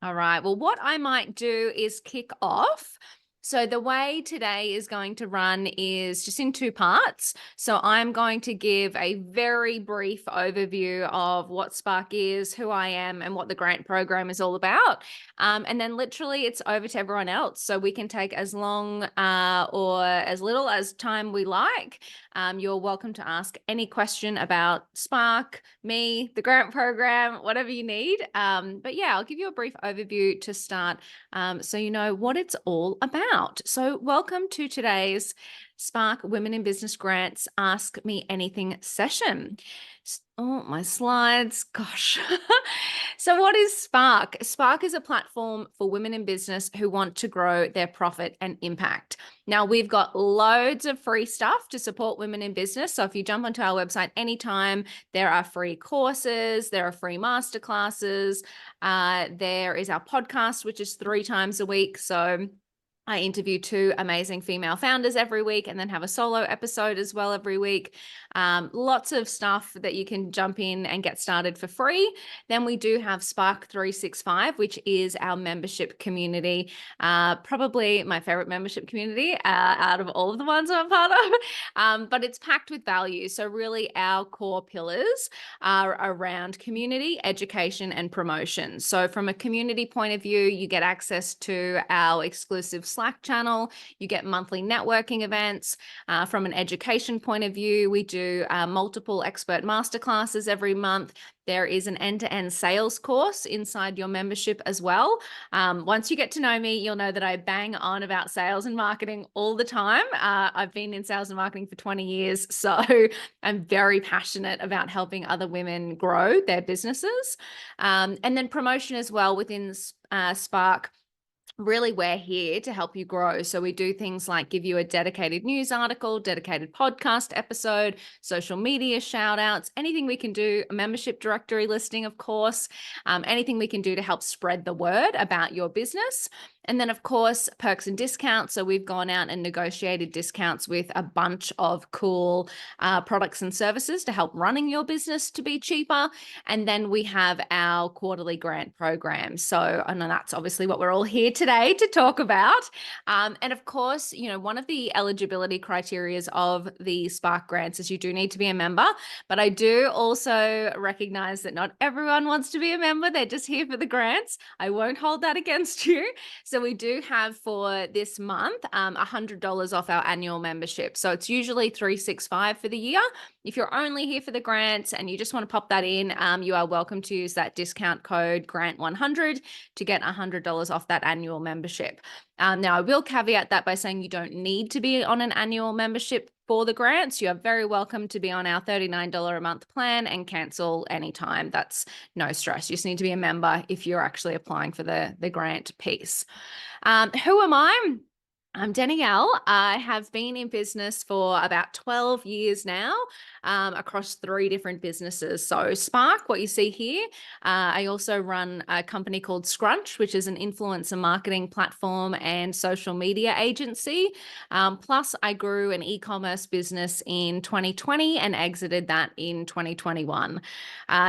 All right. Well, what I might do is kick off. So, the way today is going to run is just in two parts. So, I'm going to give a very brief overview of what Spark is, who I am, and what the grant program is all about. And then, literally, it's over to everyone else. So, we can take as long or as little as time we like. You're welcome to ask any question about Spark, me, the grant program, whatever you need. But yeah, I'll give you a brief overview to start so you know what it's all about. So, welcome to today's Spark Women in Business Grants Ask Me Anything session. Oh, my slides. Gosh. So, what is Spark? Spark is a platform for women in business who want to grow their profit and impact. Now, we've got loads of free stuff to support women in business. So, if you jump onto our website anytime, there are free courses, there are free masterclasses. There is our podcast, which is 3 times a week. So, I interview 2 amazing female founders every week and then have a solo episode as well every week. Lots of stuff that you can jump in and get started for free. Then we do have Spark 365, which is our membership community, probably my favorite membership community out of all of the ones I'm part of. But it's packed with value. So, really, our core pillars are around community, education, and promotion. So, from a community point of view, you get access to our exclusive Slack channel, you get monthly networking events. From an education point of view, we do multiple expert masterclasses every month. There is an end-to-end sales course inside your membership as well. Once you get to know me, you'll know that I bang on about sales and marketing all the time. I've been in sales and marketing for 20 years, so I'm very passionate about helping other women grow their businesses. And then promotion as well within Spark. Really, we're here to help you grow. So we do things like give you a dedicated news article, dedicated podcast episode, social media shout outs, anything we can do, a membership directory listing, of course, anything we can do to help spread the word about your business. And then, of course, perks and discounts. So we've gone out and negotiated discounts with a bunch of cool products and services to help running your business to be cheaper. And then we have our quarterly grant program. So, and that's obviously what we're all here today to talk about. And of course, one of the eligibility criterias of the Spark grants is you do need to be a member. But I do also recognize that not everyone wants to be a member. They're just here for the grants. I won't hold that against you. So we do have for this month $100 off our annual membership. So it's usually $365 for the year. If you're only here for the grants and you just want to pop that in, you are welcome to use that discount code GRANT100 to get $100 off that annual membership. Now, I will caveat that by saying you don't need to be on an annual membership for the grants. You are very welcome to be on our $39 a month plan and cancel anytime. That's no stress. You just need to be a member if you're actually applying for the grant piece. Who am I? I'm Danielle. I have been in business for about 12 years now, across 3 different businesses. So Spark, what you see here, I also run a company called Scrunch, which is an influencer marketing platform and social media agency. Plus, I grew an e-commerce business in 2020 and exited that in 2021.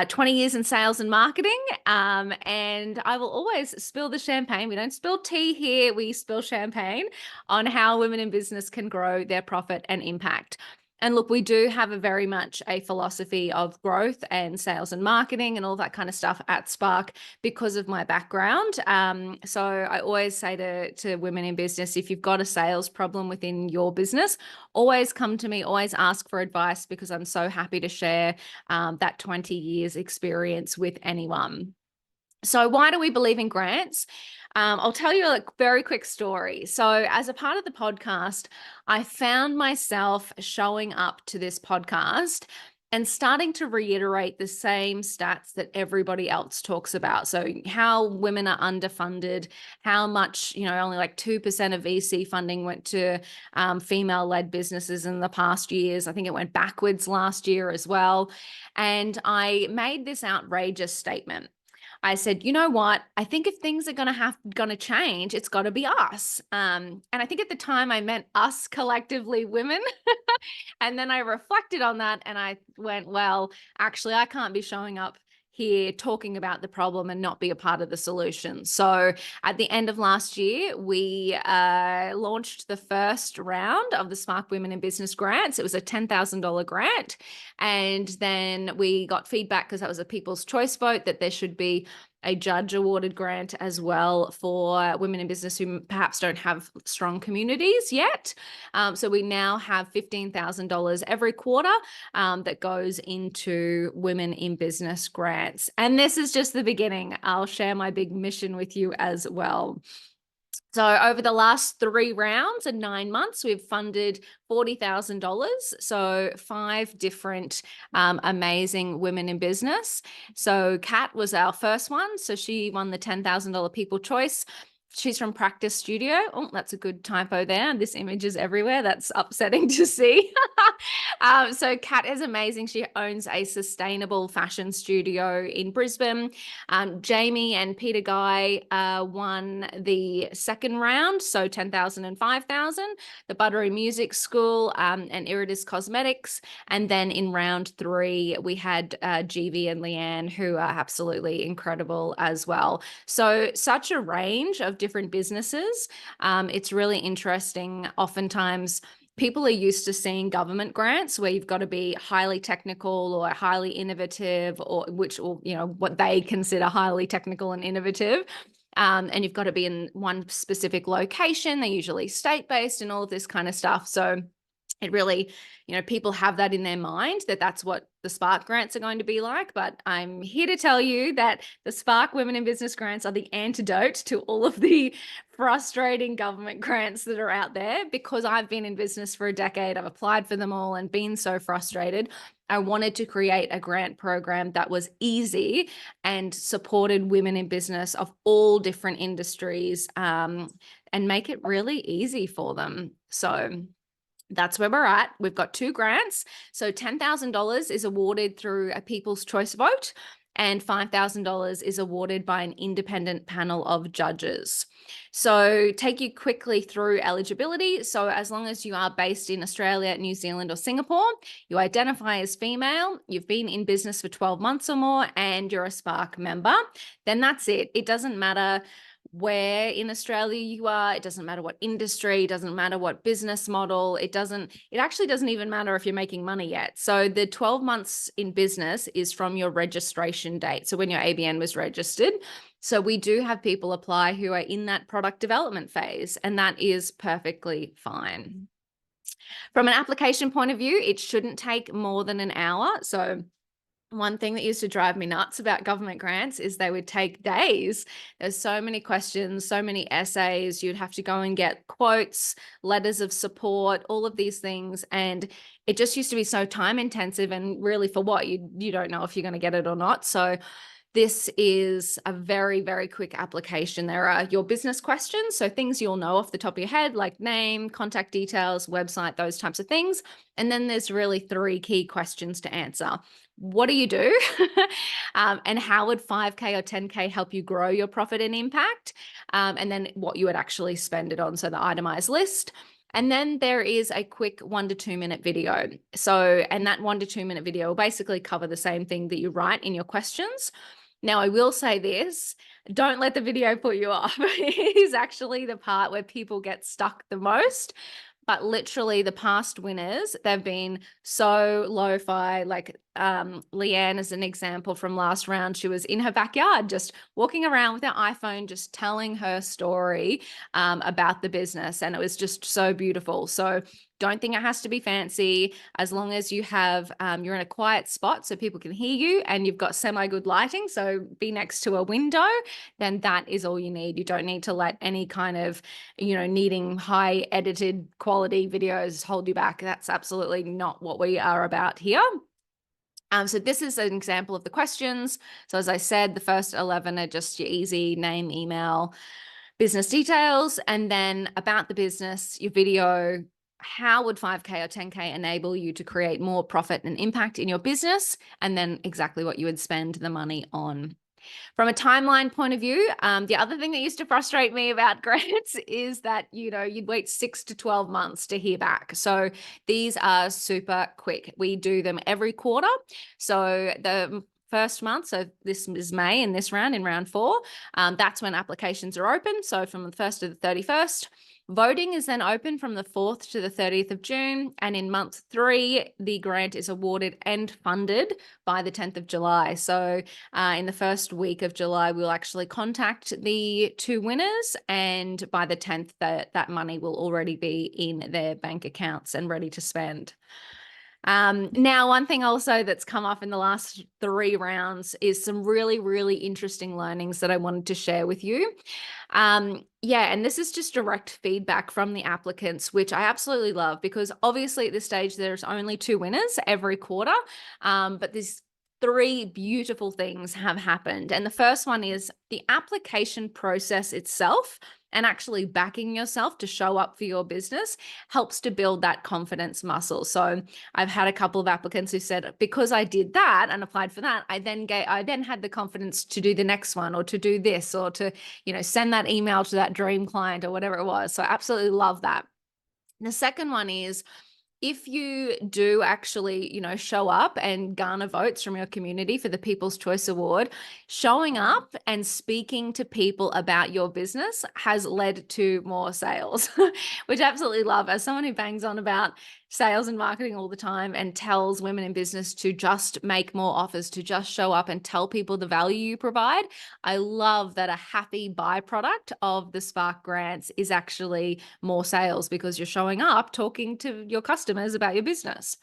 20 years in sales and marketing, and I will always spill the champagne. We don't spill tea here, we spill champagne on how women in business can grow their profit and impact. And look, we do have a very much a philosophy of growth and sales and marketing and all that kind of stuff at Spark because of my background. So I always say to women in business, if you've got a sales problem within your business, always come to me, always ask for advice because I'm so happy to share that 20 years experience with anyone. So why do we believe in grants? I'll tell you a very quick story. So, as a part of the podcast, I found myself showing up to this podcast and starting to reiterate the same stats that everybody else talks about. So, how women are underfunded, how much, only like 2% of VC funding went to female led businesses in the past years. I think it went backwards last year as well. And I made this outrageous statement. I said, you know what? I think if things are gonna change, it's got to be us. And I think at the time I meant us collectively, women. And then I reflected on that and I went, well, actually, I can't be showing up here talking about the problem and not be a part of the solution. So at the end of last year, we launched the first round of the Spark Women in Business grants. It was a $10,000 grant. And then we got feedback, because that was a people's choice vote, that there should be a judge awarded grant as well for women in business who perhaps don't have strong communities yet. So we now have $15,000 every quarter that goes into women in business grants. And this is just the beginning. I'll share my big mission with you as well. So over the last 3 rounds and 9 months, we've funded $40,000. So 5 different amazing women in business. So Kat was our first one. So she won the $10,000 People Choice. She's from Practice Studio. Oh, that's a good typo there. This image is everywhere. That's upsetting to see. So Kat is amazing. She owns a sustainable fashion studio in Brisbane. Jamie and Peter Guy won the second round, so 10,000 and 5,000. The Buttery Music School and Iridis Cosmetics. And then in round 3, we had Jeevee and Leanne, who are absolutely incredible as well. So such a range of different businesses. It's really interesting. Oftentimes, people are used to seeing government grants where you've got to be highly technical or highly innovative, or what they consider highly technical and innovative. And you've got to be in one specific location. They're usually state-based and all of this kind of stuff. So it really, people have that in their mind that that's what the Spark grants are going to be like. But I'm here to tell you that the Spark Women in Business grants are the antidote to all of the frustrating government grants that are out there. Because I've been in business for a decade, I've applied for them all and been so frustrated. I wanted to create a grant program that was easy and supported women in business of all different industries, and make it really easy for them. So that's where we're at. We've got 2 grants. So $10,000 is awarded through a people's choice vote, and $5,000 is awarded by an independent panel of judges. So take you quickly through eligibility. So as long as you are based in Australia, New Zealand, or Singapore, you identify as female, you've been in business for 12 months or more, and you're a Spark member, then that's it. It doesn't matter where in Australia you are. It doesn't matter what industry, it doesn't matter what business model. It actually doesn't even matter if you're making money yet. So the 12 months in business is from your registration date. So when your ABN was registered. So we do have people apply who are in that product development phase, and that is perfectly fine. From an application point of view, it shouldn't take more than an hour. So one thing that used to drive me nuts about government grants is they would take days. There's so many questions, so many essays. You'd have to go and get quotes, letters of support, all of these things. And it just used to be so time intensive, and really for what? You don't know if you're going to get it or not. So this is a very, very quick application. There are your business questions, so things you'll know off the top of your head, like name, contact details, website, those types of things. And then there's really 3 key questions to answer. What do you do? And how would 5K or 10K help you grow your profit and impact? And then what you would actually spend it on, so the itemized list. And then there is a quick 1 to 2 minute video. And that 1 to 2 minute video will basically cover the same thing that you write in your questions. Now, I will say this, don't let the video put you off. It is actually the part where people get stuck the most. But literally the past winners, they've been so lo-fi. Like Leanne is an example from last round. She was in her backyard just walking around with her iPhone, just telling her story about the business. And it was just so beautiful. So don't think it has to be fancy. As long as you have, you're in a quiet spot so people can hear you, and you've got semi-good lighting, so be next to a window, then that is all you need. You don't need to let any kind of, needing high edited quality videos hold you back. That's absolutely not what we are about here. So this is an example of the questions. So as I said, the first 11 are just your easy name, email, business details, and then about the business, your video. How would 5K or 10K enable you to create more profit and impact in your business? And then exactly what you would spend the money on. From a timeline point of view, the other thing that used to frustrate me about grants is that, you'd wait 6 to 12 months to hear back. So these are super quick. We do them every quarter. So the first month, so this is May in this round, in round 4, that's when applications are open. So from the 1st to the 31st. Voting is then open from the 4th to the 30th of June. And in month 3, the grant is awarded and funded by the 10th of July. So in the first week of July, we'll actually contact the 2 winners. And by the 10th, that money will already be in their bank accounts and ready to spend. Now, one thing also that's come up in the last 3 rounds is some really, really interesting learnings that I wanted to share with you. And this is just direct feedback from the applicants, which I absolutely love, because obviously at this stage, there's only 2 winners every quarter, but there's 3 beautiful things have happened. And the first one is the application process itself, and actually backing yourself to show up for your business helps to build that confidence muscle. So I've had a couple of applicants who said, because I did that and applied for that, I then had the confidence to do the next one, or to do this, or to, send that email to that dream client, or whatever it was. So I absolutely love that. The second one is, if you do actually, show up and garner votes from your community for the People's Choice Award, showing up and speaking to people about your business has led to more sales, which I absolutely love. As someone who bangs on about sales and marketing all the time and tells women in business to just make more offers, to just show up and tell people the value you provide, I love that a happy byproduct of the Spark grants is actually more sales, because you're showing up talking to your customers about your business.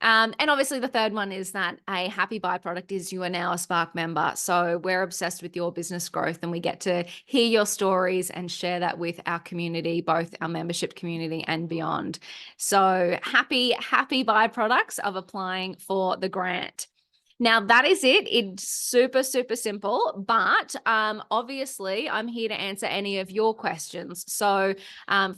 And obviously the third one is that a happy byproduct is you are now a Spark member. So we're obsessed with your business growth, and we get to hear your stories and share that with our community, both our membership community and beyond. So happy byproducts of applying for the grant. Now, that is it. It's super, super simple, but obviously I'm here to answer any of your questions. So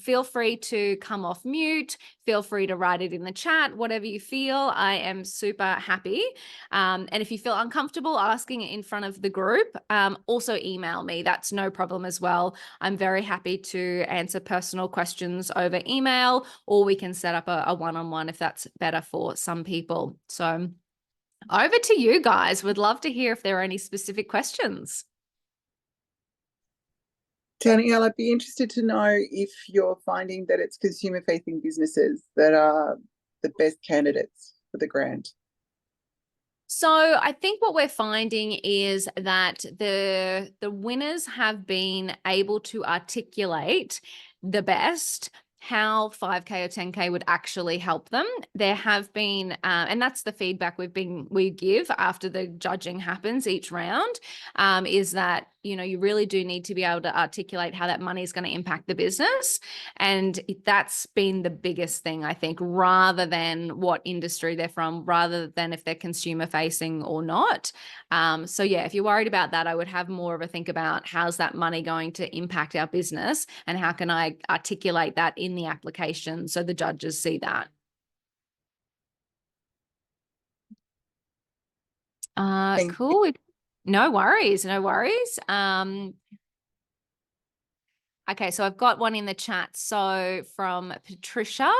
feel free to come off mute. Feel free to write it in the chat, whatever you feel. I am super happy. And if you feel uncomfortable asking it in front of the group, also email me. That's no problem as well. I'm very happy to answer personal questions over email, or we can set up a one-on-one if that's better for some people. So over to you guys. Would love to hear if there are any specific questions. Danielle, I'd be interested to know if you're finding that it's consumer-facing businesses that are the best candidates for the grant. So I think what we're finding is that the winners have been able to articulate the best how 5K or 10K would actually help them. There have been, and that's the feedback we give after the judging happens each round, is that, you really do need to be able to articulate how that money is going to impact the business. And that's been the biggest thing, I think, rather than what industry they're from, rather than if they're consumer facing or not. So yeah, if you're worried about that, I would have more of a think about how's that money going to impact our business, and how can I articulate that in the application so the judges see that. Cool. No worries. Okay, so I've got one in the chat. So from Patricia,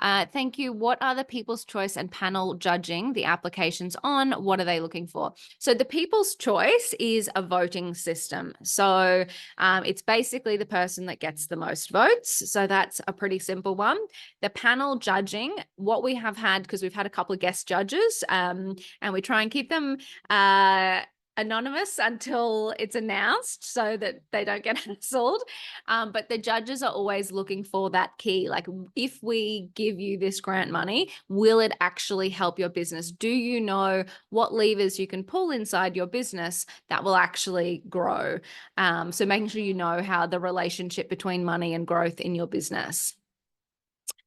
thank you. What are the People's Choice and panel judging the applications on? What are they looking for? So the People's Choice is a voting system. So it's basically the person that gets the most votes. So that's a pretty simple one. The panel judging, what we have had, because we've had a couple of guest judges, and we try and keep them anonymous until it's announced so that they don't get hassled. But the judges are always looking for that key. Like, if we give you this grant money, will it actually help your business? Do you know what levers you can pull inside your business that will actually grow? So making sure you know how the relationship between money and growth in your business.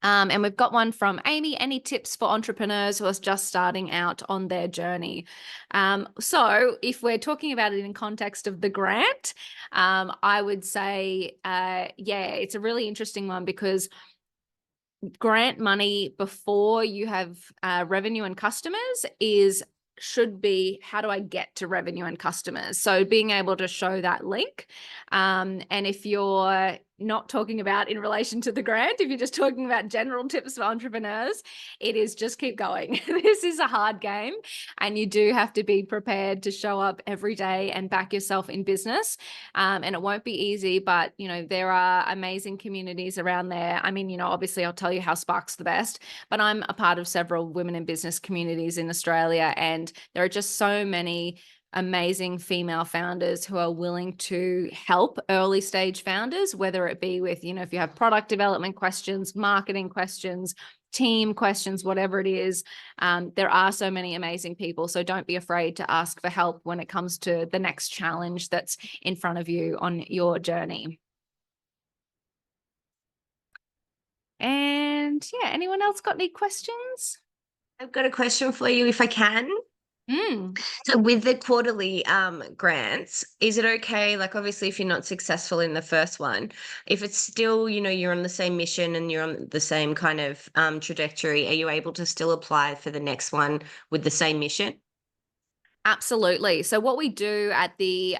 And we've got one from Amy. Any tips for entrepreneurs who are just starting out on their journey? So if we're talking about it in context of the grant, I would say, it's a really interesting one, because grant money before you have revenue and customers should be, how do I get to revenue and customers? So being able to show that link. And if you're not talking about in relation to the grant, if you're just talking about general tips for entrepreneurs, it is just keep going. This is a hard game, and you do have to be prepared to show up every day and back yourself in business. And it won't be easy, but there are amazing communities around there. I mean, obviously I'll tell you how Spark's the best, but I'm a part of several women in business communities in Australia, and there are just so many amazing female founders who are willing to help early stage founders, whether it be with, if you have product development questions, marketing questions, team questions, whatever it is. There are so many amazing people. So don't be afraid to ask for help when it comes to the next challenge that's in front of you on your journey. And yeah, anyone else got any questions? I've got a question for you if I can. So with the quarterly grants, is it okay, like obviously if you're not successful in the first one, if it's still, you're on the same mission and you're on the same kind of trajectory, are you able to still apply for the next one with the same mission? Absolutely. So what we do at the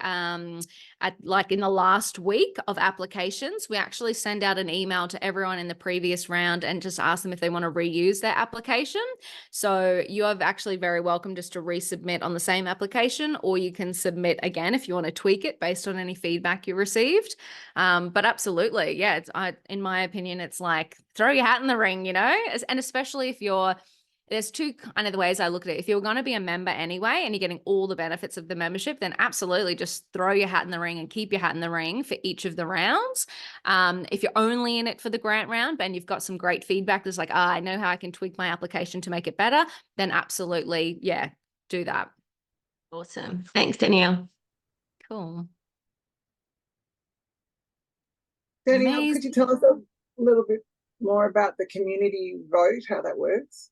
like in the last week of applications, we actually send out an email to everyone in the previous round and just ask them if they want to reuse their application. So you are actually very welcome just to resubmit on the same application, or you can submit again if you want to tweak it based on any feedback you received. But absolutely, yeah, in my opinion, it's like throw your hat in the ring, and especially if there's two kind of the ways I look at it. If you're going to be a member anyway and you're getting all the benefits of the membership, then absolutely just throw your hat in the ring and keep your hat in the ring for each of the rounds. If you're only in it for the grant round and you've got some great feedback that's like, I know how I can tweak my application to make it better, then absolutely, yeah, do that. Awesome. Thanks, Danielle. Cool. Danielle, could you tell us a little bit more about the community vote, how that works?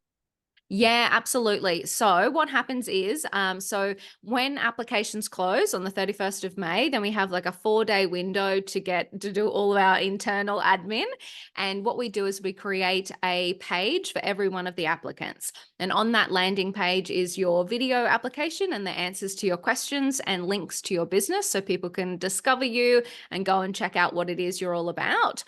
Yeah, absolutely. So what happens is, so when applications close on the 31st of May, then we have like a 4-day window to do all of our internal admin. And what we do is we create a page for every one of the applicants. And on that landing page is your video application and the answers to your questions and links to your business so people can discover you and go and check out what it is you're all about.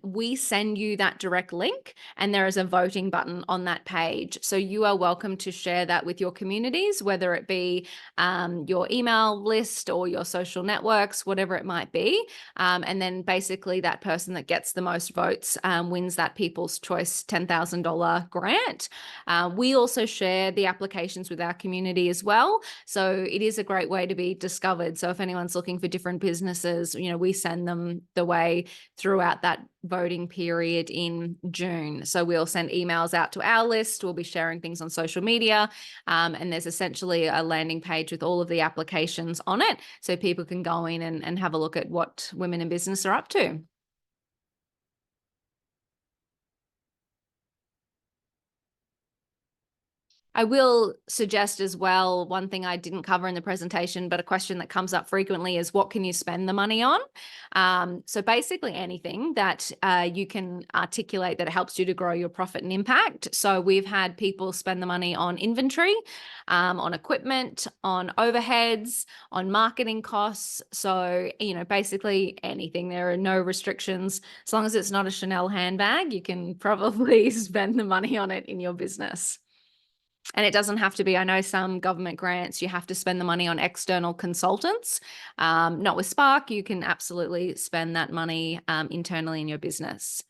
We send you that direct link, and there is a voting button on that page. So you are welcome to share that with your communities, whether it be your email list or your social networks, whatever it might be. And then basically that person that gets the most votes wins that People's Choice $10,000 grant. We also share the applications with our community as well. So it is a great way to be discovered. So if anyone's looking for different businesses, we send them the way throughout that voting period in June. So we'll send emails out to our list. We'll be sharing things on social media. And there's essentially a landing page with all of the applications on it. So people can go in and have a look at what women in business are up to. I will suggest as well, one thing I didn't cover in the presentation, but a question that comes up frequently is what can you spend the money on? So basically anything that you can articulate that helps you to grow your profit and impact. So we've had people spend the money on inventory, on equipment, on overheads, on marketing costs. So, basically anything. There are no restrictions. As long as it's not a Chanel handbag, you can probably spend the money on it in your business. And it doesn't have to be, I know some government grants, you have to spend the money on external consultants. Not with Spark, you can absolutely spend that money internally in your business.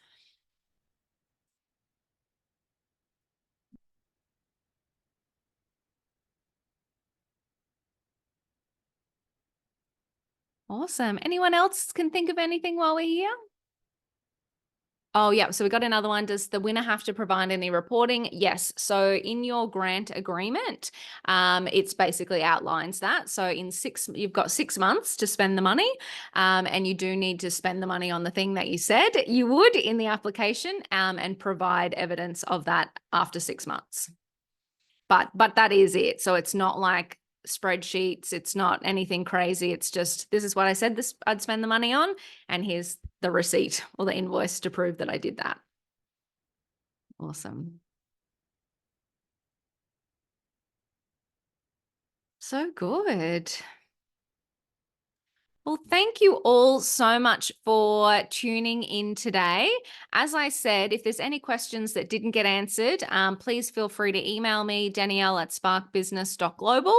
Awesome. Anyone else can think of anything while we're here? Oh, yeah. So we got another one. Does the winner have to provide any reporting? Yes. So in your grant agreement, it's basically outlines that. So you've got 6 months to spend the money, and you do need to spend the money on the thing that you said you would in the application, and provide evidence of that after 6 months. But that is it. So it's not like spreadsheets. It's not anything crazy. It's just, this is what I said I'd spend the money on, and here's the receipt or the invoice to prove that I did that. Awesome. So good. Well, thank you all so much for tuning in today. As I said, if there's any questions that didn't get answered, please feel free to email me, Danielle@sparkbusiness.global.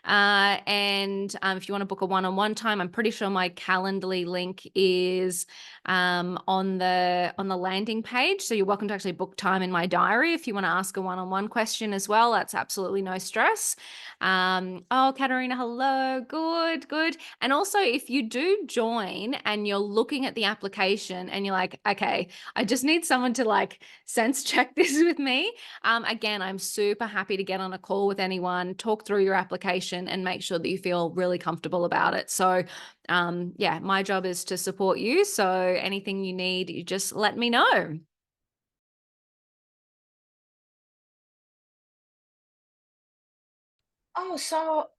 And if you want to book a one-on-one time, I'm pretty sure my Calendly link is on the landing page. So you're welcome to actually book time in my diary if you want to ask a one-on-one question as well. That's absolutely no stress. Oh, Katarina, hello. Good, good. And also, if you do join and you're looking at the application and you're like, okay, I just need someone to like sense check this with me. Again, I'm super happy to get on a call with anyone, talk through your application and make sure that you feel really comfortable about it. So yeah, my job is to support you. So anything you need, you just let me know. Oh, so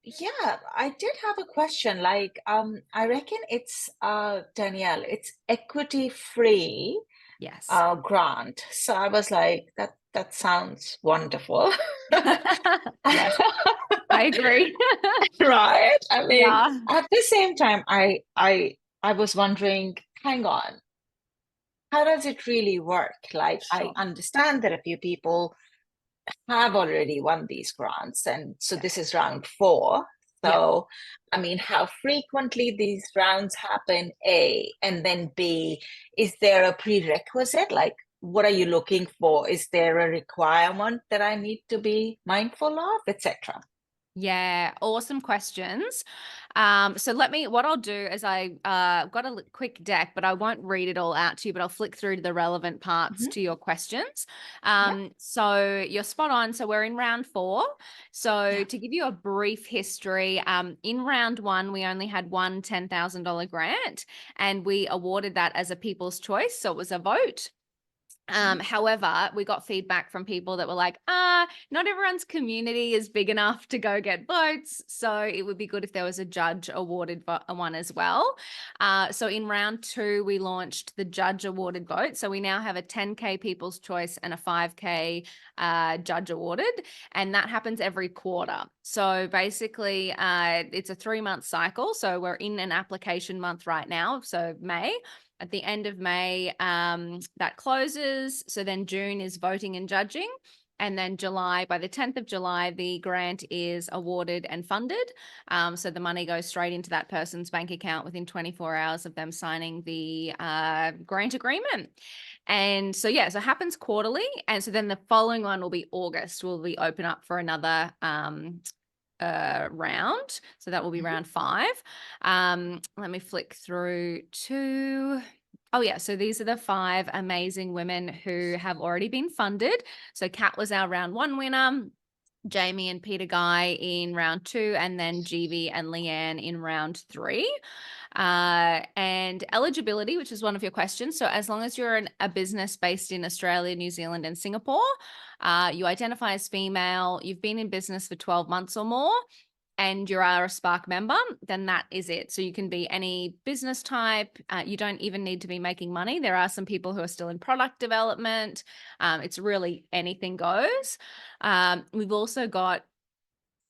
yeah, I did have a question. Like, I reckon it's Danielle, it's equity free Yes. grant. So I was like, that sounds wonderful. Yes, I agree. Right? I mean, Yeah. at the same time, I was wondering, hang on, how does it really work? Like, I Sure. understand that a few people have already won these grants, and so Yeah. this is round 4. Yeah. So, I mean, how frequently these rounds happen, A, and then B, is there a prerequisite? Like, what are you looking for? Is there a requirement that I need to be mindful of, etc.? Yeah, awesome questions. So what I'll do is got a quick deck, but I won't read it all out to you, but I'll flick through to the relevant parts Mhm. to your questions. Yeah. So you're spot on. So we're in round 4. So Yeah. to give you a brief history, in round 1, we only had one $10,000 grant and we awarded that as a people's choice. So it was a vote. However, we got feedback from people that were like, not everyone's community is big enough to go get votes. So it would be good if there was a judge awarded one as well. So in round 2, we launched the judge awarded vote. So we now have a 10K people's choice and a 5K judge awarded. And that happens every quarter. So basically, it's a 3-month cycle. So we're in an application month right now. So May. At the end of May, that closes. So then June is voting and judging. And then July, by the 10th of July, the grant is awarded and funded. So the money goes straight into that person's bank account within 24 hours of them signing the grant agreement. And so, yeah, so it happens quarterly. And so then the following one will be August, will be open up for another round. So that will be Mhm. round 5. Let me flick through to. Oh, yeah. So these are the 5 amazing women who have already been funded. So Kat was our round 1 winner. Jamie and Peter Guy in round 2, and then Jeevee and Leanne in round 3. And eligibility, which is one of your questions. So as long as you're a business based in Australia, New Zealand, and Singapore, you identify as female, you've been in business for 12 months or more, and you are a Spark member, then that is it. So you can be any business type. You don't even need to be making money. There are some people who are still in product development. It's really anything goes. We've also got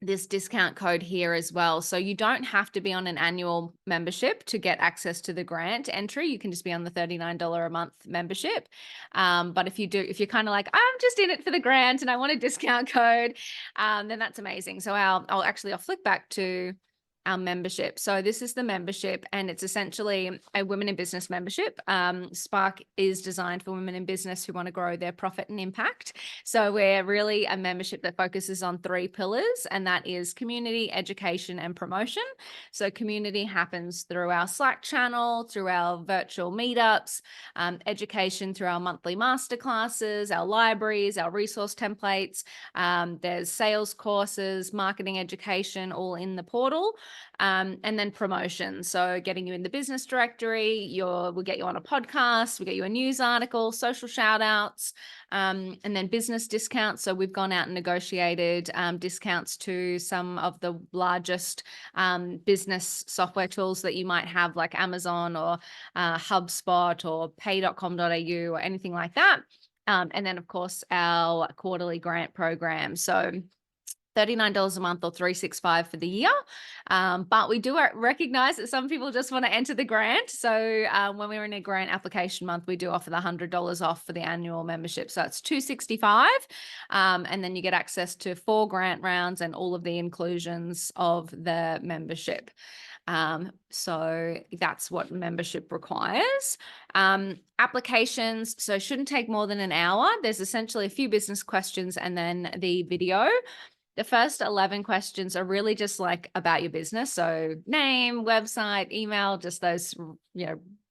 this discount code here as well. So you don't have to be on an annual membership to get access to the grant entry. You can just be on the $39 a month membership. But if you're kind of like, I'm just in it for the grant and I want a discount code, then that's amazing. So I'll flick back to our membership. So this is the membership, and it's essentially a women in business membership. Spark is designed for women in business who want to grow their profit and impact. So we're really a membership that focuses on 3 pillars, and that is community, education, and promotion. So community happens through our Slack channel, through our virtual meetups, education through our monthly masterclasses, our libraries, our resource templates. There's sales courses, marketing education, all in the portal. And then promotion. So getting you in the business directory, we'll get you on a podcast, we'll get you a news article, social shout outs, and then business discounts. So we've gone out and negotiated discounts to some of the largest business software tools that you might have, like Amazon or HubSpot or pay.com.au or anything like that. And then, of course, our quarterly grant program. So $39 a month or $365 for the year. But we do recognize that some people just want to enter the grant. So when we're in a grant application month, we do offer the $100 off for the annual membership. So it's $265. And then you get access to 4 grant rounds and all of the inclusions of the membership. So that's what membership requires. Applications, so shouldn't take more than an hour. There's essentially a few business questions and then the video. The first 11 questions are really just like about your business. So name, website, email, just those,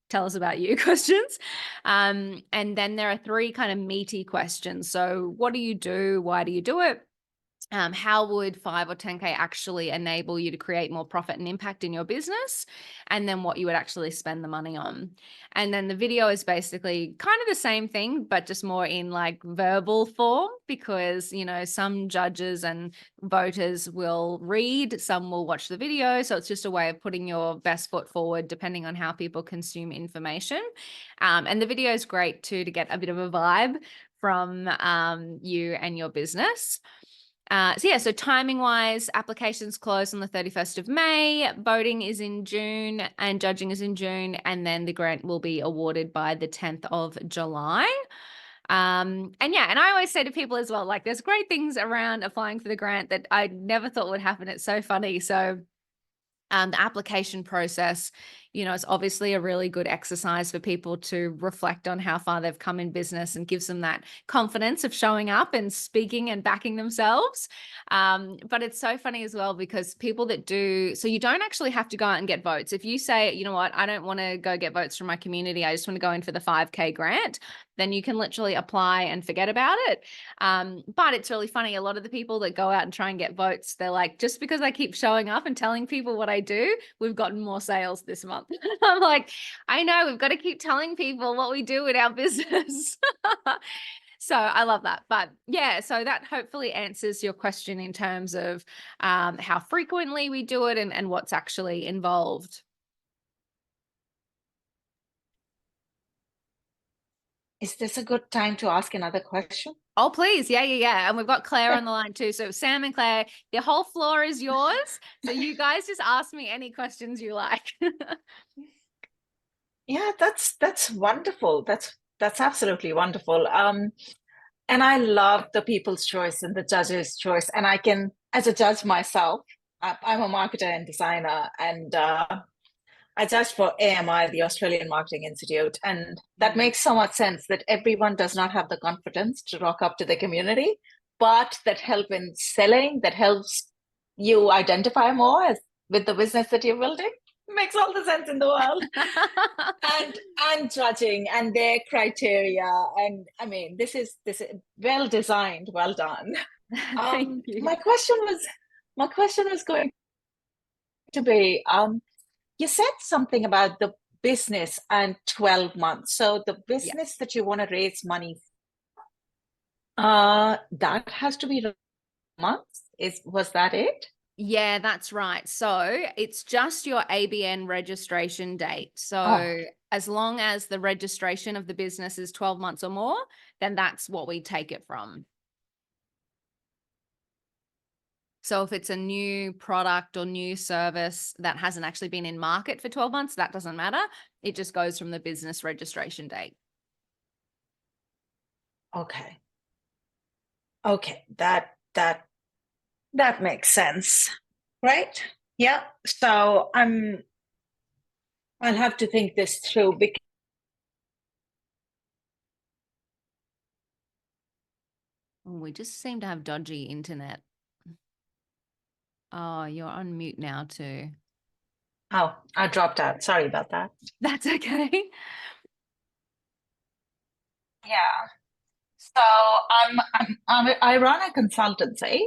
tell us about you questions. And then there are 3 kind of meaty questions. So what do you do? Why do you do it? How would 5 or 10K actually enable you to create more profit and impact in your business? And then what you would actually spend the money on. And then the video is basically kind of the same thing, but just more in like verbal form, because, some judges and voters will read, some will watch the video. So it's just a way of putting your best foot forward, depending on how people consume information. And the video is great too, to get a bit of a vibe from you and your business. So timing wise, applications close on the 31st of May, voting is in June and judging is in June. And then the grant will be awarded by the 10th of July. And I always say to people as well, like there's great things around applying for the grant that I never thought would happen. It's so funny. So the application process, it's obviously a really good exercise for people to reflect on how far they've come in business and gives them that confidence of showing up and speaking and backing themselves. But it's so funny as well, because people that do, so you don't actually have to go out and get votes. If you say, you know what, I don't want to go get votes from my community, I just want to go in for the 5K grant, then you can literally apply and forget about it. But it's really funny. A lot of the people that go out and try and get votes, they're like, just because I keep showing up and telling people what I do, we've gotten more sales this month. I'm like, I know, we've got to keep telling people what we do in our business. So I love that. But yeah, so that hopefully answers your question in terms of how frequently we do it and what's actually involved. Is this a good time to ask another question? Oh, please. Yeah. And we've got Claire on the line too. So Sam and Claire, the whole floor is yours. So you guys just ask me any questions you like. Yeah, that's wonderful. That's absolutely wonderful. And I love the people's choice and the judge's choice. And I can, as a judge myself, I'm a marketer and designer, and I judge for AMI, the Australian Marketing Institute, and that makes so much sense that everyone does not have the confidence to rock up to the community, but that help in selling, that helps you identify more with the business that you're building. Makes all the sense in the world. and judging and their criteria, and I mean, this is well designed, well done. Thank you. My question was going to be, you said something about the business and 12 months. So the business that you want to raise money, that has to be months. Was that it? Yeah, that's right. So it's just your ABN registration date. So as long as the registration of the business is 12 months or more, then that's what we take it from. So if it's a new product or new service that hasn't actually been in market for 12 months, that doesn't matter. It just goes from the business registration date. Okay. That makes sense. Right? Yeah. So I'll have to think this through. We just seem to have dodgy internet. Oh, you're on mute now too. Oh, I dropped out. Sorry about that. That's okay. Yeah. So I run a consultancy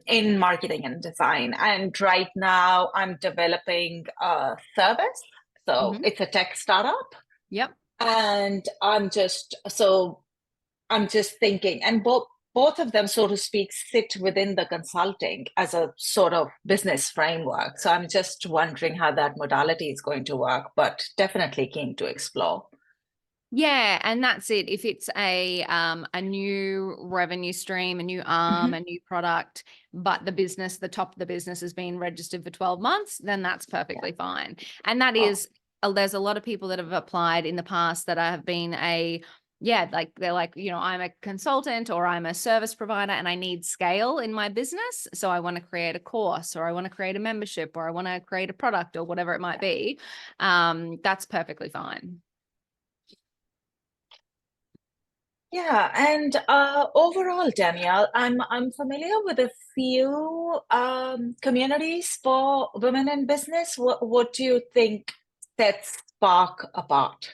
in marketing and design, and right now I'm developing a service. So it's a tech startup. Yep. And I'm just thinking, and both of them, so to speak, sit within the consulting as a sort of business framework. So I'm just wondering how that modality is going to work, but definitely keen to explore. Yeah, and that's it. If it's a new revenue stream, a new arm, a new product, but the top of the business has been registered for 12 months, then that's perfectly fine. And that is, there's a lot of people that have applied in the past that have been like they're like, I'm a consultant or I'm a service provider and I need scale in my business. So I want to create a course or I want to create a membership or I want to create a product or whatever it might be. That's perfectly fine. Yeah, and overall, Danielle, I'm familiar with a few communities for women in business. What do you think sets Spark apart?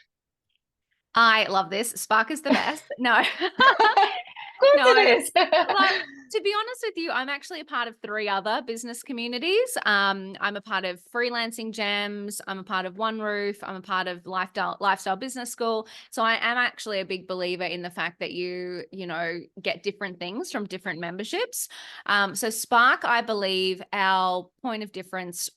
I love this. Spark is the best. No. Of course No, it is. to be honest with you, I'm actually a part of 3 other business communities. I'm a part of Freelancing Gems. I'm a part of One Roof. I'm a part of Lifestyle Business School. So I am actually a big believer in the fact that you get different things from different memberships. So Spark, I believe our point of difference,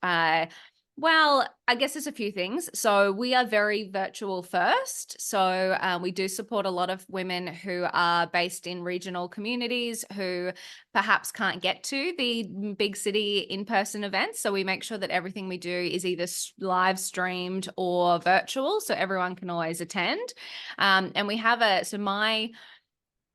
well, I guess there's a few things. So we are very virtual first. So we do support a lot of women who are based in regional communities who perhaps can't get to the big city in-person events. So we make sure that everything we do is either live streamed or virtual, so everyone can always attend. And we have so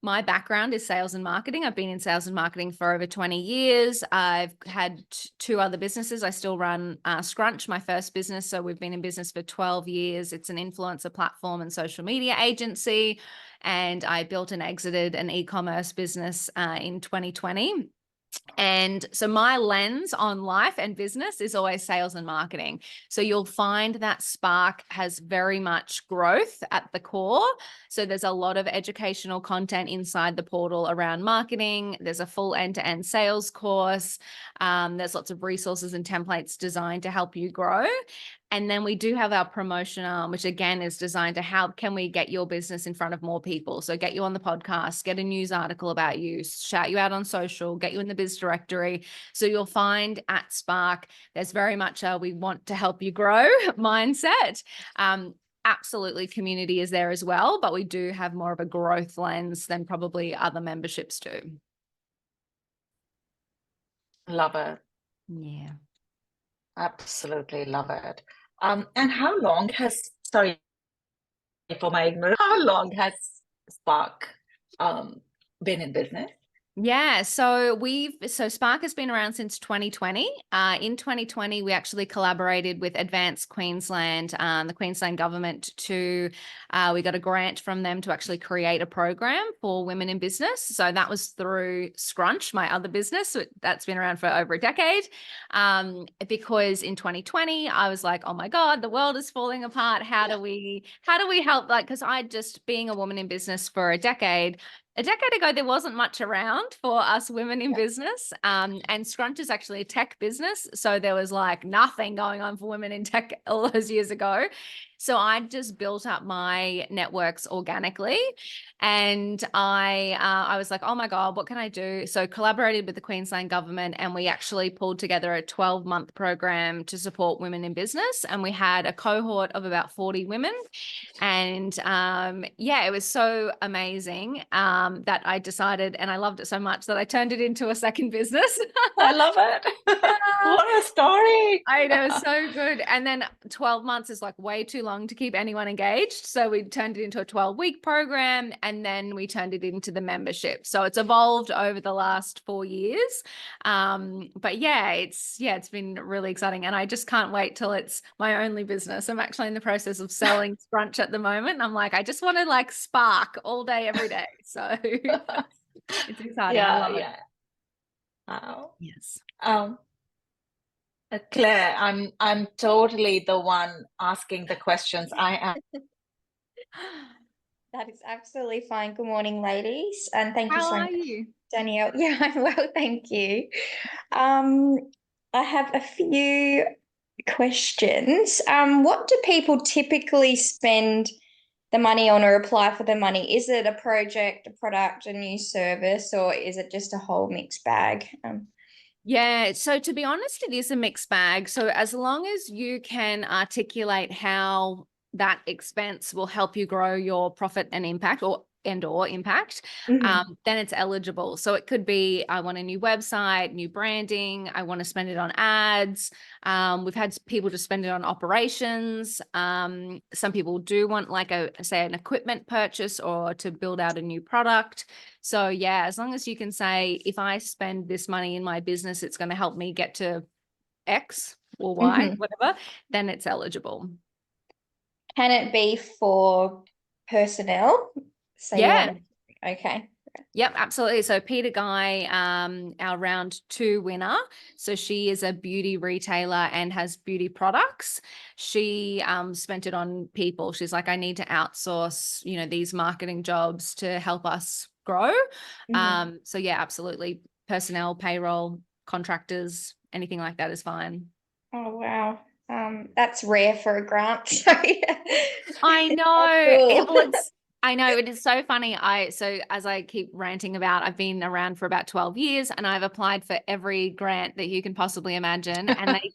my background is sales and marketing. I've been in sales and marketing for over 20 years. I've had 2 other businesses. I still run Scrunch, my first business. So we've been in business for 12 years. It's an influencer platform and social media agency. And I built and exited an e-commerce business in 2020. And so my lens on life and business is always sales and marketing. So you'll find that Spark has very much growth at the core. So there's a lot of educational content inside the portal around marketing. There's a full end-to-end sales course. There's lots of resources and templates designed to help you grow. And then we do have our promotion arm, which again is designed to how can we get your business in front of more people? So get you on the podcast, get a news article about you, shout you out on social, get you in the biz directory. So you'll find at Spark, there's very much a we want to help you grow mindset. Absolutely, community is there as well, but we do have more of a growth lens than probably other memberships do. Love it. Yeah. Absolutely love it. And how long sorry for my ignorance, how long has Spark been in business? Yeah, so Spark has been around since 2020. In 2020, we actually collaborated with Advance Queensland, the Queensland government we got a grant from them to actually create a program for women in business. So that was through Scrunch, my other business. That's been around for over a decade. Because in 2020, I was like, oh my God, the world is falling apart. How do we help? Because being a woman in business for a decade ago, there wasn't much around for us women in business. And Scrunch is actually a tech business. So there was like nothing going on for women in tech all those years ago. So I just built up my networks organically. And I was like, oh my God, what can I do? So collaborated with the Queensland government and we actually pulled together a 12-month program to support women in business. And we had a cohort of about 40 women. And it was so amazing that I decided, and I loved it so much that I turned it into a second business. I love it. What a story. I know, so good. And then 12 months is like way too long to keep anyone engaged. So we turned it into a 12-week program and then we turned it into the membership. So it's evolved over the last 4 years. But it's been really exciting. And I just can't wait till it's my only business. I'm actually in the process of selling Scrunch at the moment. I'm like, I just want to like Spark all day, every day. So it's exciting. I love it. Wow. Yes. Claire, I'm totally the one asking the questions. I am. That is absolutely fine. Good morning, ladies, and thank you so much, you? Danielle. Yeah, I'm well, thank you. I have a few questions. What do people typically spend the money on or apply for the money? Is it a project, a product, a new service, or is it just a whole mixed bag? Yeah, so to be honest, it is a mixed bag. So as long as you can articulate how that expense will help you grow your profit and impact, or impact, Mhm. then it's eligible. So it could be, I want a new website, new branding, I want to spend it on ads. We've had people just spend it on operations. Some people do want like say an equipment purchase or to build out a new product. So yeah, as long as you can say, if I spend this money in my business, it's going to help me get to X or Y, Mhm. whatever, then it's eligible. Can it be for personnel? So Yeah. okay. Yep, absolutely. So Peter Guy, our round 2 winner. So she is a beauty retailer and has beauty products. She spent it on people. She's like, I need to outsource, these marketing jobs to help us grow. Mhm. So yeah, absolutely. Personnel, payroll, contractors, anything like that is fine. Oh wow. That's rare for a grant. So yeah. I know. Cool. I know it is so funny. So as I keep ranting about, I've been around for about 12 years and I've applied for every grant that you can possibly imagine, and they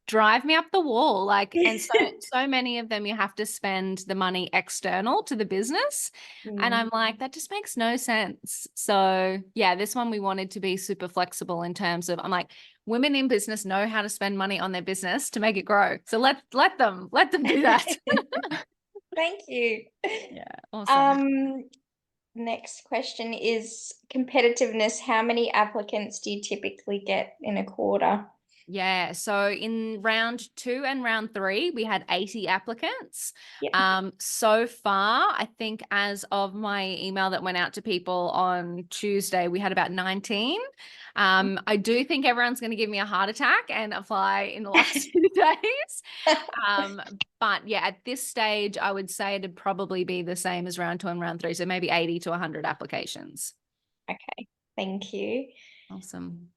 drive me up the wall. Like, and so many of them you have to spend the money external to the business. And I'm like, that just makes no sense. So yeah, this one we wanted to be super flexible in terms of, I'm like, women in business know how to spend money on their business to make it grow. So let them do that. Thank you. Yeah, awesome. Next question is competitiveness. How many applicants do you typically get in a quarter? Yeah, so in round 2 and round 3, we had 80 applicants. Yep. So far, I think as of my email that went out to people on Tuesday, we had about 19. I do think everyone's going to give me a heart attack and apply in the last few days. But yeah, at this stage, I would say it'd probably be the same as round 2 and round 3. So maybe 80 to 100 applications. Okay, thank you. Awesome.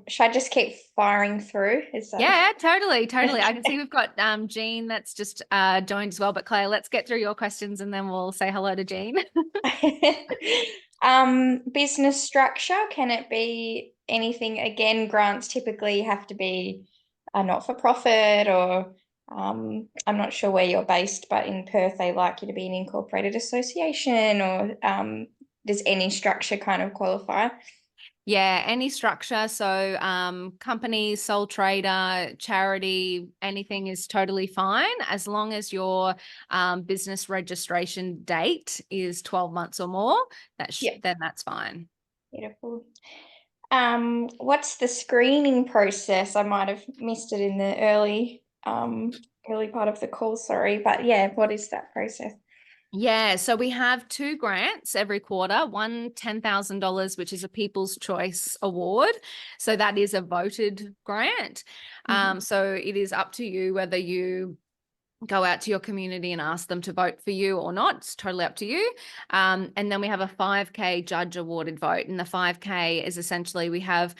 Should I just keep firing through? Is that Yeah, totally. I can see we've got Jean that's just joined as well. But Claire, let's get through your questions and then we'll say hello to Jean. Business structure, can it be anything? Again, grants typically have to be a not-for-profit, or I'm not sure where you're based, but in Perth they like you to be an incorporated association, or does any structure kind of qualify? Yeah, any structure. So company, sole trader, charity, anything is totally fine as long as your business registration date is 12 months or more. Then that's fine. Beautiful. What's the screening process? I might have missed it in the early part of the call, sorry. But yeah, what is that process? Yeah, so we have 2 grants every quarter, one $10,000, which is a People's Choice Award. So that is a voted grant. So it is up to you whether you go out to your community and ask them to vote for you or not. It's totally up to you. And then we have a 5K judge awarded vote. And the 5K is essentially, we have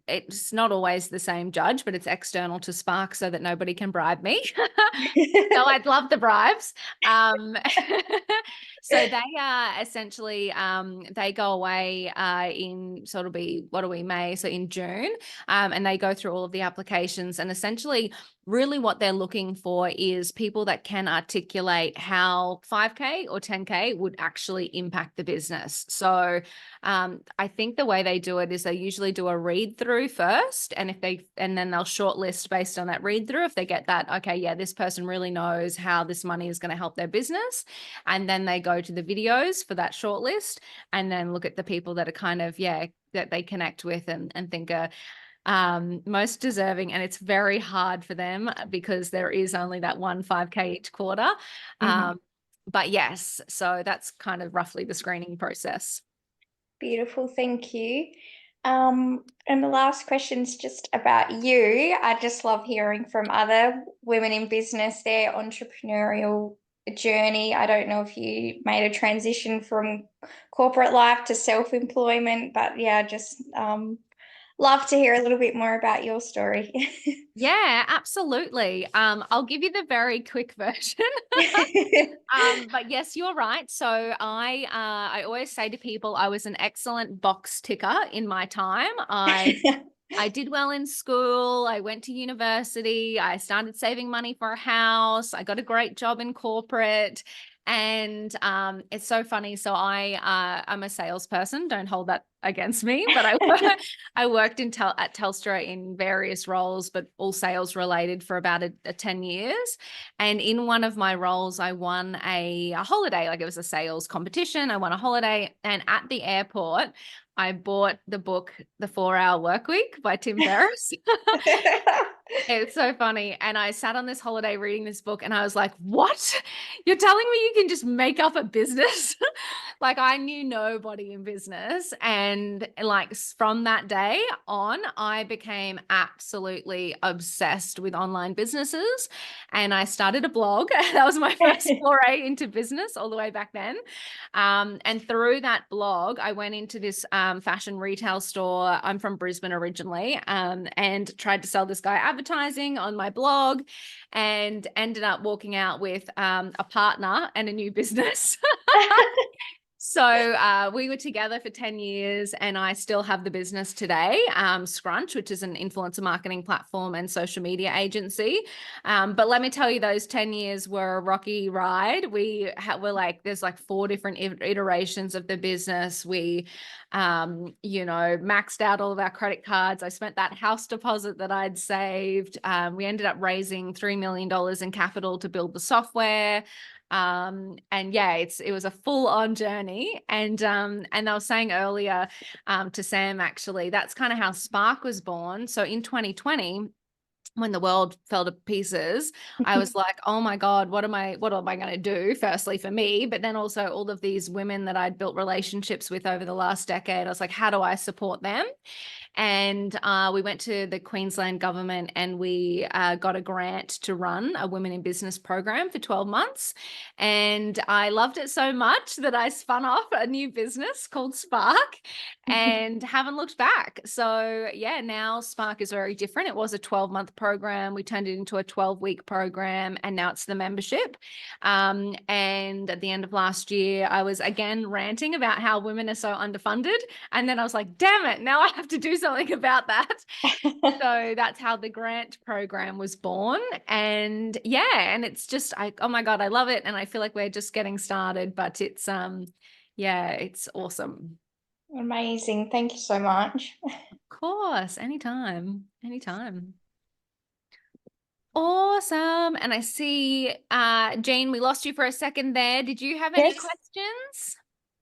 it's not always the same judge, but it's external to Spark so that nobody can bribe me. So I'd love the bribes. So they are essentially, they go away so it'll be, what are we, May? So in June, and they go through all of the applications, and essentially really what they're looking for is people that can articulate how 5K or 10K would actually impact the business. So I think the way they do it is they usually do a read through first, and then they'll shortlist based on that read through. If they get that, okay, yeah, this person really knows how this money is going to help their business, and then they go to the videos for that shortlist, and then look at the people that are kind of that they connect with and think are most deserving. And it's very hard for them because there is only that 5K each quarter. But yes, so that's kind of roughly the screening process. Beautiful, thank you. And the last question is just about you. I just love hearing from other women in business, their entrepreneurial journey. I don't know if you made a transition from corporate life to self-employment, but yeah, just love to hear a little bit more about your story. Yeah, absolutely. I'll give you the very quick version. But yes, you're right. So I always say to people, I was an excellent box ticker in my time. I I did well in school. I went to university. I started saving money for a house. I got a great job in corporate. And it's so funny. So I'm a salesperson. Don't hold that against me. But I worked at Telstra in various roles, but all sales related for about a 10 years. And in one of my roles, I won a holiday. Like, it was a sales competition. I won a holiday. And at the airport, I bought the book, The 4-Hour Workweek by Tim Ferriss. It's so funny. And I sat on this holiday reading this book and I was like, what? You're telling me you can just make up a business? Like, I knew nobody in business. And like, from that day on, I became absolutely obsessed with online businesses. And I started a blog. That was my first foray into business all the way back then. And through that blog, I went into this fashion retail store. I'm from Brisbane originally, and tried to sell this guy advertising on my blog, and ended up walking out with a partner and a new business. So we were together for 10 years, and I still have the business today, Scrunch, which is an influencer marketing platform and social media agency. But let me tell you, those 10 years were a rocky ride. There's like 4 different iterations of the business. We, maxed out all of our credit cards. I spent that house deposit that I'd saved. We ended up raising $3 million in capital to build the software. And yeah, it was a full-on journey. And I was saying earlier to Sam, actually, that's kind of how Spark was born. So in 2020, when the world fell to pieces, I was like, oh my God, what am I going to do? Firstly for me, but then also all of these women that I'd built relationships with over the last decade. I was like, how do I support them? And we went to the Queensland government and we got a grant to run a Women in Business program for 12 months. And I loved it so much that I spun off a new business called Spark and haven't looked back. So yeah, now Spark is very different. It was a 12-month program. We turned it into a 12-week program, and now it's the membership. And at the end of last year, I was again ranting about how women are so underfunded. And then I was like, damn it, now I have to do something about that. So that's how the grant program was born. And yeah, and it's just, oh my God, I love it. And I feel like we're just getting started, but it's, it's awesome. Amazing. Thank you so much. Of course. Anytime. Awesome. And I see, Jane, we lost you for a second there. Did you have any questions?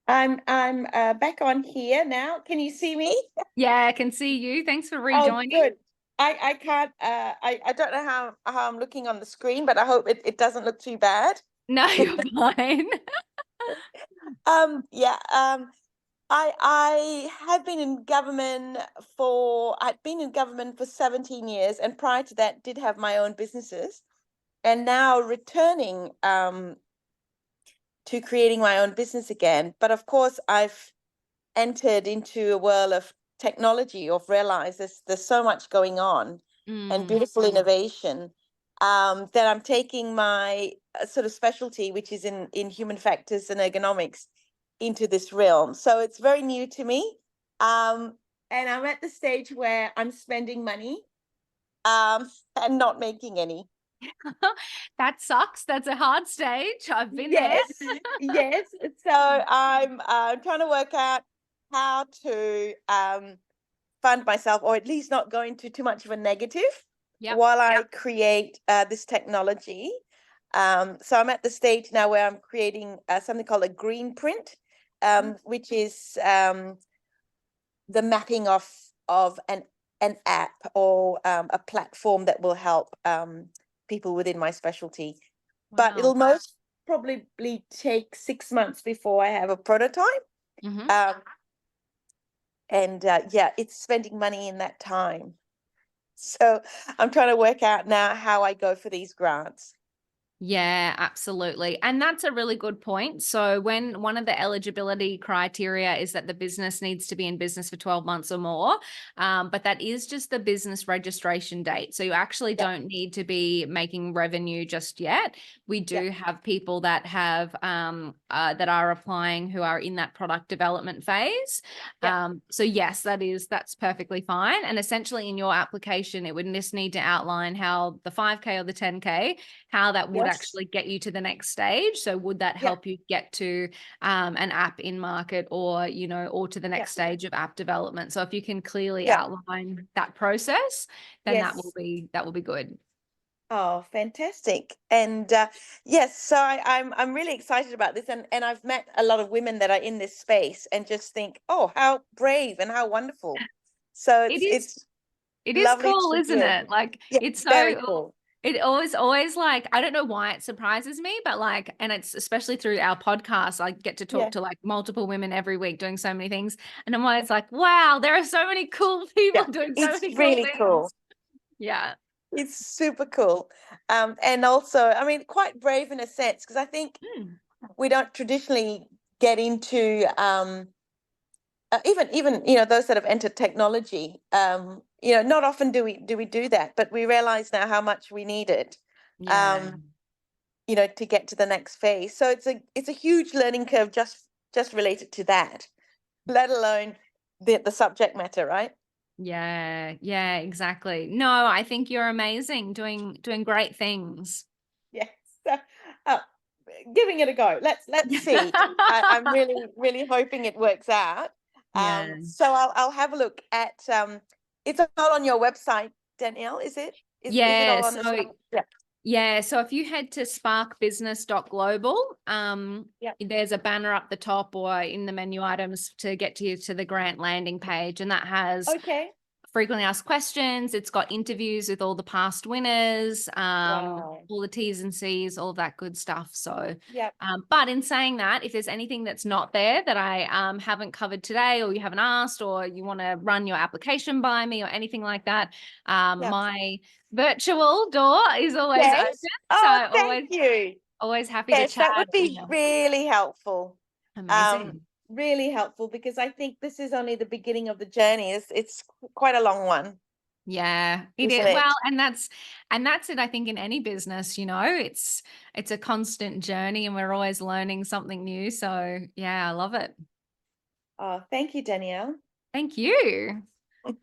I'm back on here now. Can you see me? Yeah, I can see you. Thanks for rejoining. Oh, good. I can't I don't know how I'm looking on the screen, but I hope it doesn't look too bad. No, you're fine. I have been in government I've been in government for 17 years, and prior to that did have my own businesses, and now returning to creating my own business again. But of course, I've entered into a world of technology, of realized there's so much going on and beautiful innovation, that I'm taking my sort of specialty, which is in human factors and ergonomics, into this realm. So it's very new to me. And I'm at the stage where I'm spending money and not making any. That sucks. That's a hard stage. I've been there. Yes. So I'm trying to work out how to fund myself, or at least not go into too much of a negative while I create this technology. So I'm at the stage now where I'm creating something called a green print, which is the mapping of an app or a platform that will help people within my specialty. Wow. But it'll most probably take 6 months before I have a prototype. It's spending money in that time. So I'm trying to work out now how I go for these grants. Yeah, absolutely. And that's a really good point. So when one of the eligibility criteria is that the business needs to be in business for 12 months or more, but that is just the business registration date. So you actually don't need to be making revenue just yet. We do have people that have that are applying who are in that product development phase. So yes, that's perfectly fine. And essentially in your application, it would just need to outline how the 5K or the 10K, how that would actually get you to the next stage. So would that help you get to an app in market, or, you know, or to the next stage of app development? So if you can clearly outline that process, then that will be good. Oh, fantastic. And yes, so I'm really excited about this, and I've met a lot of women that are in this space and just think, oh, how brave and how wonderful. So it's it is lovely cool, to isn't hear. it? Like it's very so cool. it always like, I don't know why it surprises me, but like, and it's especially through our podcast, I get to talk to like multiple women every week doing so many things. And I'm always like, wow, there are so many cool people doing so many cool really things. cool. Yeah. It's super cool. And also, I mean, quite brave in a sense, because I think we don't traditionally get into even you know, those that have entered technology. You know, not often do we do that, but we realize now how much we need it. You know, to get to the next phase. So it's a huge learning curve just related to that, let alone the subject matter, right? Yeah, exactly. No, I think you're amazing, doing great things. Yes. So, giving it a go. Let's see. I'm really hoping it works out. So I'll have a look at it's all on your website, Danielle, is it? Is it all on the site? Yeah, so if you head to sparkbusiness.global, there's a banner up the top or in the menu items to get you to the grant landing page, and that has frequently asked questions. It's got interviews with all the past winners, all the T's and C's, all of that good stuff. So, but in saying that, if there's anything that's not there that I haven't covered today, or you haven't asked, or you want to run your application by me or anything like that, my virtual door is always open. Oh, so thank you. Always happy to chat. That would be really helpful. Amazing. Really helpful, because I think this is only the beginning of the journey. It's quite a long one. Yeah, it is. Well, and that's it. I think in any business, you know, it's a constant journey, and we're always learning something new. So yeah, I love it. Oh, thank you, Danielle. Thank you.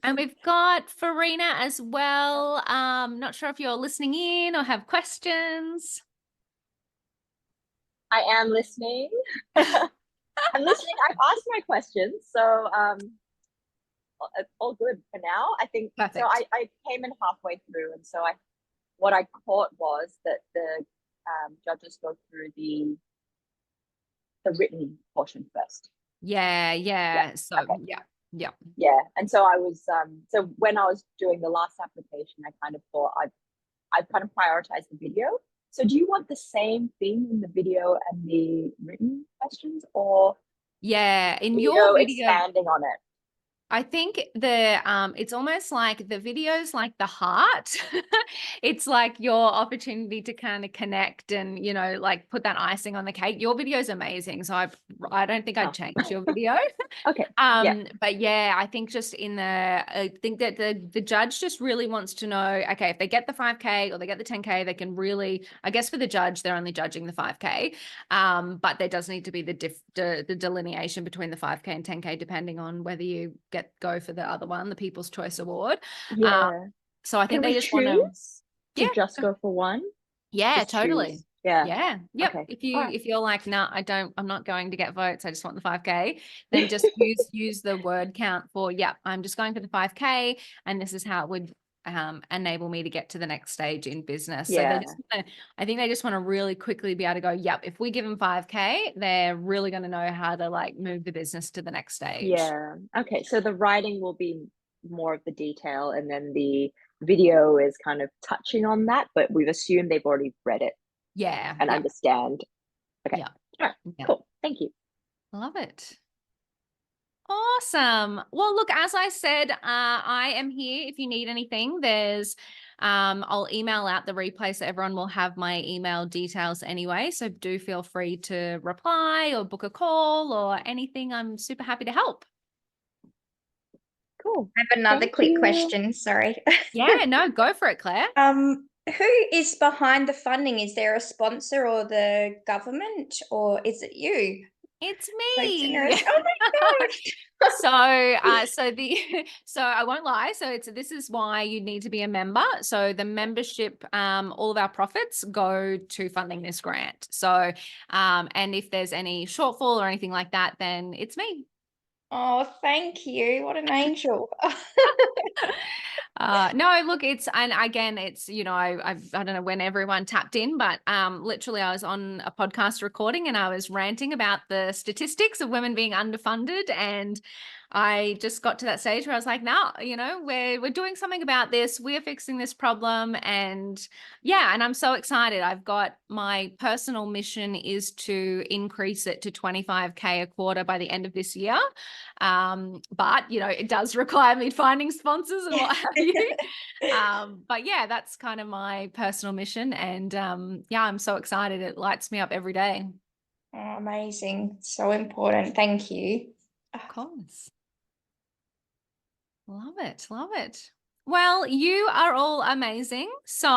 And we've got Farina as well. Not sure if you're listening in or have questions. I am listening. I'm listening. I've asked my questions, so all good for now. I think. Perfect. So I came in halfway through, and so what I caught was that the judges go through the written portion first. Yeah. So yeah. And so I was so when I was doing the last application, I kind of thought I'd kind of prioritized the video. So do you want the same thing in the video and the written questions, or in your video expanding on it? I think it's almost like the video's like the heart. It's like your opportunity to kind of connect and, you know, like put that icing on the cake. Your video is amazing. So I don't think I'd change your video. Okay. But yeah, I think just I think that the judge just really wants to know, okay, if they get the 5K or they get the 10K, they can really, I guess for the judge, they're only judging the 5K. But there does need to be the delineation between the 5K and 10K, depending on whether you go for the other one, the People's Choice Award. So I think they just want to just go for one. Yeah, just totally. Choose. Yeah. Yep. Okay. If you're like, no, I'm not going to get votes, I just want the 5K, then just use the word count for, I'm just going for the 5K, and this is how it would enable me to get to the next stage in business. So I think they just want to really quickly be able to go, if we give them 5K, they're really going to know how to like move the business to the next stage. Yeah. Okay. So the writing will be more of the detail, and then the video is kind of touching on that, but we've assumed they've already read it. And understand. Okay. All right. Cool. Thank you. Love it. Awesome. Well, look, as I said, I am here if you need anything. I'll email out the replay so everyone will have my email details anyway. So do feel free to reply or book a call or anything. I'm super happy to help. Cool. I have another quick question. Sorry. Yeah, no, go for it, Claire. Who is behind the funding? Is there a sponsor or the government, or is it you? It's So me. generous. Oh my gosh. So I won't lie. So this is why you need to be a member. So the membership, all of our profits go to funding this grant. So, and if there's any shortfall or anything like that, then it's me. Oh, thank you. What an angel. No, look, and again, it's, I don't know when everyone tapped in, but literally I was on a podcast recording and I was ranting about the statistics of women being underfunded, and I just got to that stage where I was like, no, we're doing something about this. We're fixing this problem. And yeah, and I'm so excited. I've got my personal mission is to increase it to 25K a quarter by the end of this year. But it does require me finding sponsors and what have you. But yeah, that's kind of my personal mission. And yeah, I'm so excited. It lights me up every day. Oh, amazing. So important. Thank you. Of course. Love it. Love it. Well, you are all amazing. So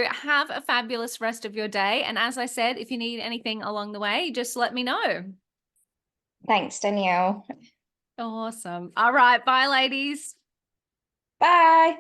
have a fabulous rest of your day. And as I said, if you need anything along the way, just let me know. Thanks, Danielle. Awesome. All right. Bye, ladies. Bye.